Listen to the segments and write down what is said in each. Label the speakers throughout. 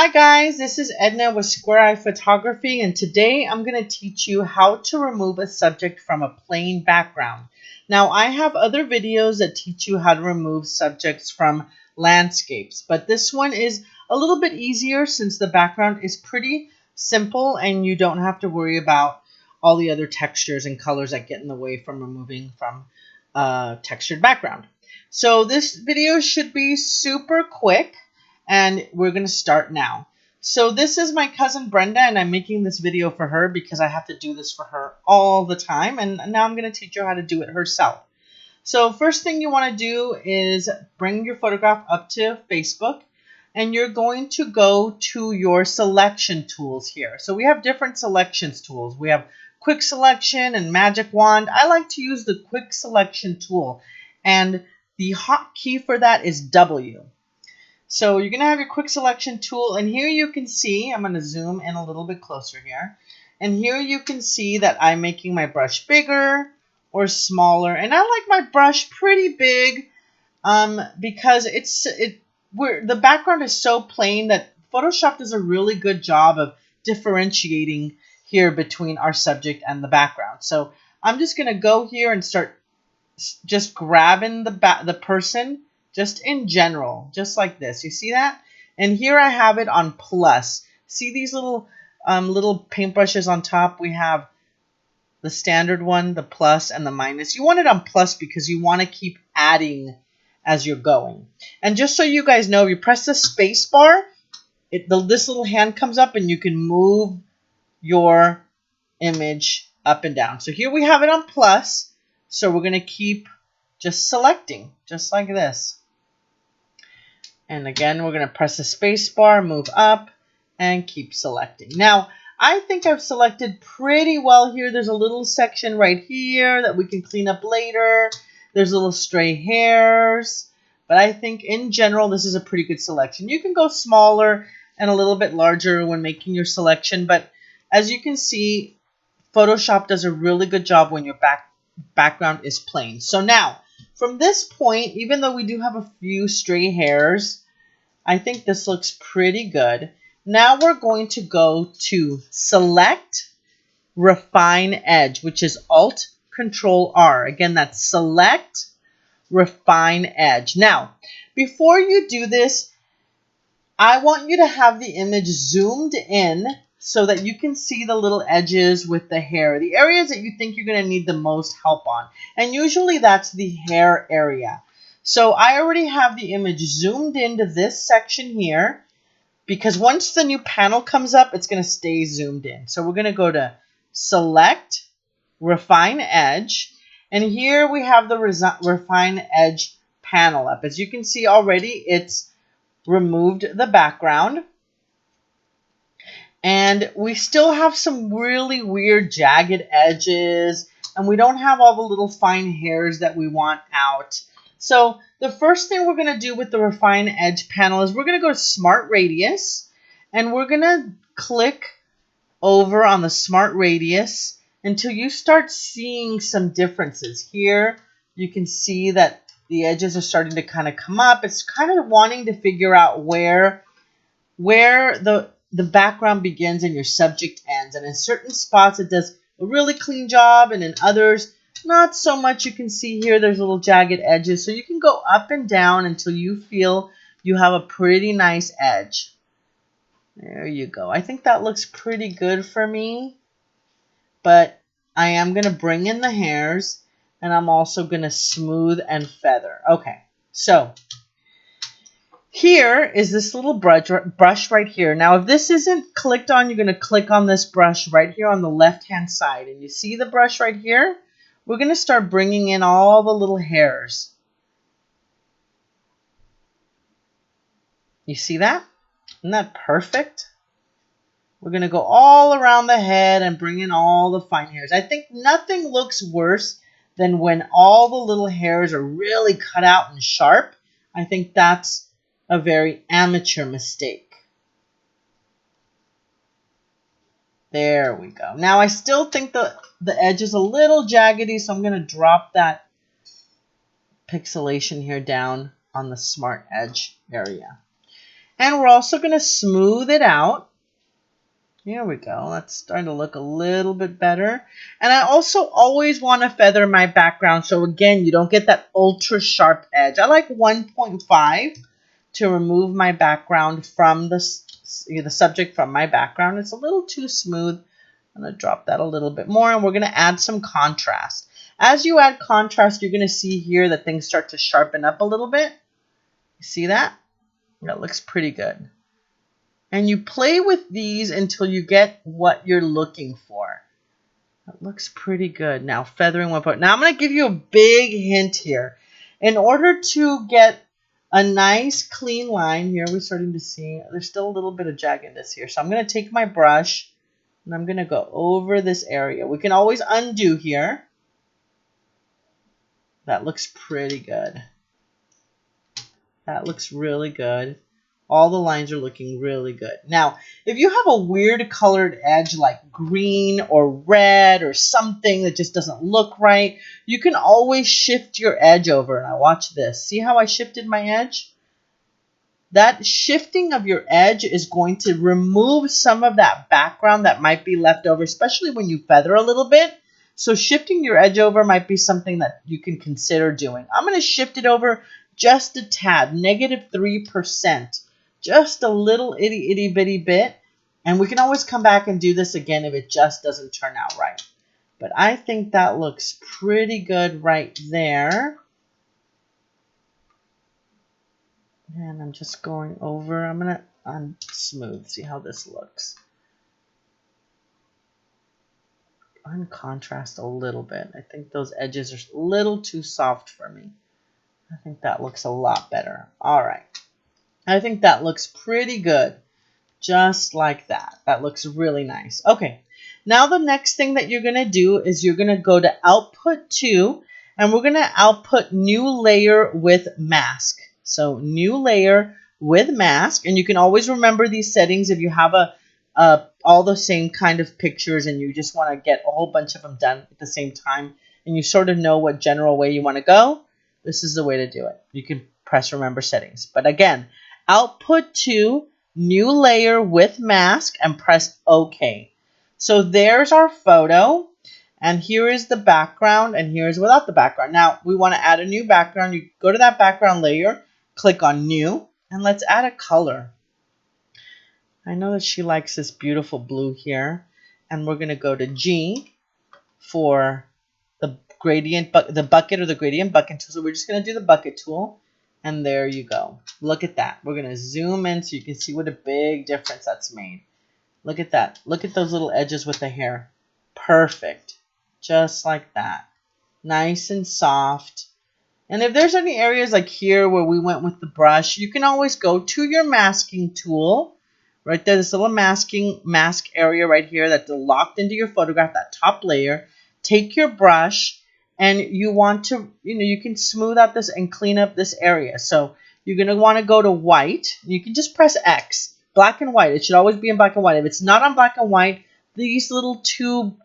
Speaker 1: Hi guys, this is Edna with Square Eye Photography, and today I'm going to teach you how to remove a subject from a plain background. Now I have other videos that teach you how to remove subjects from landscapes, but this one is a little bit easier since the background is pretty simple and you don't have to worry about all the other textures and colors that get in the way from removing from a textured background. So this video should be super quick. And we're going to start now. So this is my cousin Brenda, and I'm making this video for her because I have to do this for her all the time. And now I'm going to teach her how to do it herself. So first thing you want to do is bring your photograph up to Facebook. And you're going to go to your selection tools here. So we have different selections tools. We have quick selection and magic wand. I like to use the quick selection tool. And the hotkey for that is W. So you're going to have your quick selection tool, and here you can see, I'm going to zoom in a little bit closer here, and here you can see that I'm making my brush bigger or smaller, and I like my brush pretty big because the background is so plain that Photoshop does a really good job of differentiating here between our subject and the background. So I'm just going to go here and start just grabbing the person. Just in general, just like this. You see that? And here I have it on plus. See these little paintbrushes on top? We have the standard one, the plus, and the minus. You want it on plus because you want to keep adding as you're going. And just so you guys know, if you press the space bar, this little hand comes up and you can move your image up and down. So here we have it on plus. So we're going to keep just selecting, just like this. And again, we're going to press the space bar, move up, and keep selecting. Now, I think I've selected pretty well here. There's a little section right here that we can clean up later. There's little stray hairs. But I think in general, this is a pretty good selection. You can go smaller and a little bit larger when making your selection. But as you can see, Photoshop does a really good job when your background is plain. So now, from this point, even though we do have a few stray hairs, I think this looks pretty good. Now we're going to go to Select, Refine Edge, which is Alt-Control-R. Again, that's Select, Refine Edge. Now, before you do this, I want you to have the image zoomed in so that you can see the little edges with the hair, the areas that you think you're going to need the most help on. And usually that's the hair area. So I already have the image zoomed into this section here because once the new panel comes up, it's going to stay zoomed in. So we're going to go to Select, Refine Edge, and here we have the Refine Edge panel up. As you can see already, it's removed the background. And we still have some really weird jagged edges, and we don't have all the little fine hairs that we want out. So the first thing we're going to do with the Refine Edge panel is we're going to go to Smart Radius, and we're going to click over on the Smart Radius until you start seeing some differences. Here you can see that the edges are starting to kind of come up. It's kind of wanting to figure out where the background begins and your subject ends. And in certain spots, it does a really clean job. And in others, not so much. You can see here, there's little jagged edges. So you can go up and down until you feel you have a pretty nice edge. There you go. I think that looks pretty good for me. But I am going to bring in the hairs. And I'm also going to smooth and feather. Okay, so here is this little brush right here. Now, if this isn't clicked on, you're going to click on this brush right here on the left-hand side. And you see the brush right here? We're going to start bringing in all the little hairs. You see that? Isn't that perfect? We're going to go all around the head and bring in all the fine hairs. I think nothing looks worse than when all the little hairs are really cut out and sharp. I think that's a very amateur mistake. There we go. Now I still think the edge is a little jaggedy, so I'm going to drop that pixelation here down on the Smart Edge area. And we're also going to smooth it out. Here we go. That's starting to look a little bit better. And I also always want to feather my background. So again, you don't get that ultra sharp edge. I like 1.5 to remove my background from the subject from my background. It's a little too smooth. I'm going to drop that a little bit more, and we're going to add some contrast. As you add contrast, you're going to see here that things start to sharpen up a little bit. You see that? That looks pretty good. And you play with these until you get what you're looking for. That looks pretty good. Now, feathering one part. Now, I'm going to give you a big hint here. In order to get a nice clean line here, we're starting to see there's still a little bit of jaggedness here. So I'm going to take my brush and I'm going to go over this area. We can always undo here. That looks pretty good. That looks really good. All the lines are looking really good. Now, if you have a weird colored edge like green or red or something that just doesn't look right, you can always shift your edge over. Now watch this. See how I shifted my edge? That shifting of your edge is going to remove some of that background that might be left over, especially when you feather a little bit. So shifting your edge over might be something that you can consider doing. I'm going to shift it over just a tad, -3%. Just a little itty bitty bit. And we can always come back and do this again if it just doesn't turn out right. But I think that looks pretty good right there. And I'm just going over. I'm going to unsmooth. See how this looks. Uncontrast a little bit. I think those edges are a little too soft for me. I think that looks a lot better. All right. I think that looks pretty good. Just like that. That looks really nice. Okay. Now the next thing that you're going to do is you're going to go to Output 2. And we're going to output New Layer with Mask. So New Layer with Mask. And you can always remember these settings if you have all the same kind of pictures and you just want to get a whole bunch of them done at the same time. And you sort of know what general way you want to go. This is the way to do it. You can press Remember Settings. But again, Output 2, New Layer with Mask, and press OK. So there's our photo, and here is the background, and here is without the background. Now, we want to add a new background. You go to that background layer, click on New, and let's add a color. I know that she likes this beautiful blue here, and we're going to go to G for the gradient, the bucket or the gradient bucket tool. So we're just going to do the bucket tool. And there you go. Look at that. We're going to zoom in so you can see what a big difference that's made. Look at that. Look at those little edges with the hair. Perfect. Just like that. Nice and soft. And if there's any areas like here where we went with the brush, you can always go to your masking tool. Right there, this little mask area right here that's locked into your photograph, that top layer. Take your brush. And you want to, you can smooth out this and clean up this area. So you're going to want to go to white. You can just press X, black and white. It should always be in black and white. If it's not on black and white, these two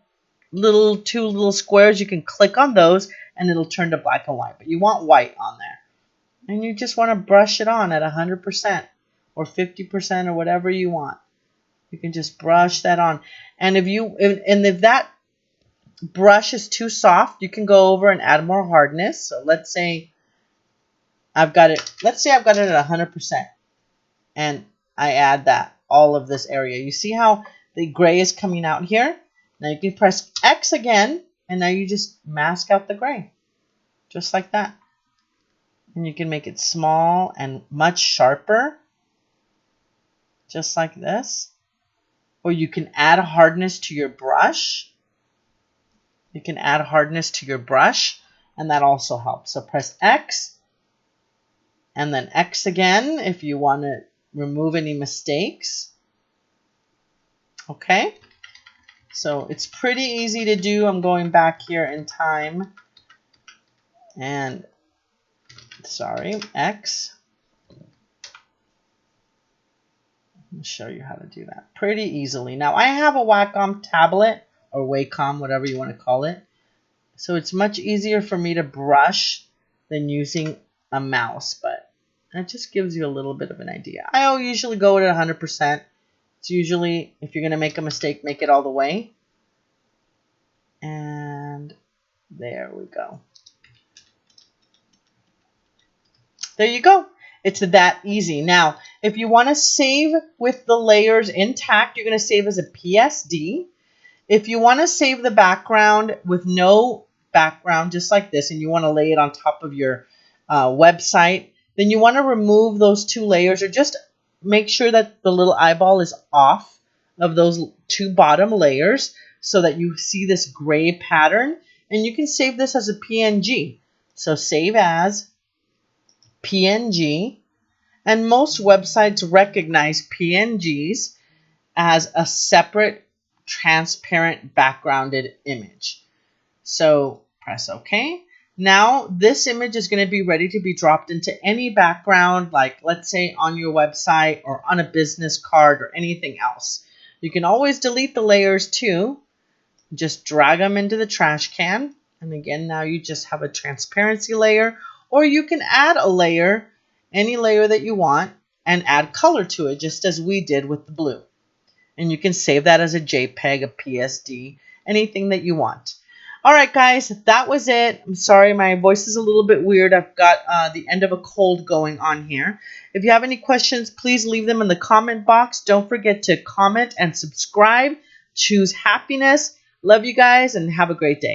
Speaker 1: little squares, you can click on those and it'll turn to black and white. But you want white on there. And you just want to brush it on at 100% or 50% or whatever you want. You can just brush that on. And if that brush is too soft, you can go over and add more hardness. So let's say I've got it at 100% and I add that all of this area. You see how the gray is coming out here? Now you can press X again and now you just mask out the gray just like that. And you can make it small and much sharper just like this. Or you can add hardness to your brush. You can add hardness to your brush, and that also helps. So press X, and then X again if you want to remove any mistakes. Okay, so it's pretty easy to do. I'm going back here in time, and sorry, X. I'll show you how to do that pretty easily. Now I have a Wacom tablet, or Wacom, whatever you want to call it. So it's much easier for me to brush than using a mouse, but That just gives you a little bit of an idea. I usually go at 100%. It's usually, if you're going to make a mistake, make it all the way. And there we go. There you go. It's that easy. Now, if you want to save with the layers intact, you're going to save as a PSD. If you want to save the background with no background, just like this, and you want to lay it on top of your website, then you want to remove those two layers, or just make sure that the little eyeball is off of those two bottom layers so that you see this gray pattern. And you can save this as a PNG. So save as PNG. And most websites recognize PNGs as a separate transparent backgrounded image. So press OK. Now this image is going to be ready to be dropped into any background, like let's say on your website or on a business card or anything else. You can always delete the layers too. Just drag them into the trash can. And again, now you just have a transparency layer, or you can add a layer, any layer that you want, and add color to it, just as we did with the blue. And you can save that as a JPEG, a PSD, anything that you want. All right, guys, that was it. I'm sorry, my voice is a little bit weird. I've got the end of a cold going on here. If you have any questions, please leave them in the comment box. Don't forget to comment and subscribe. Choose happiness. Love you guys, and have a great day.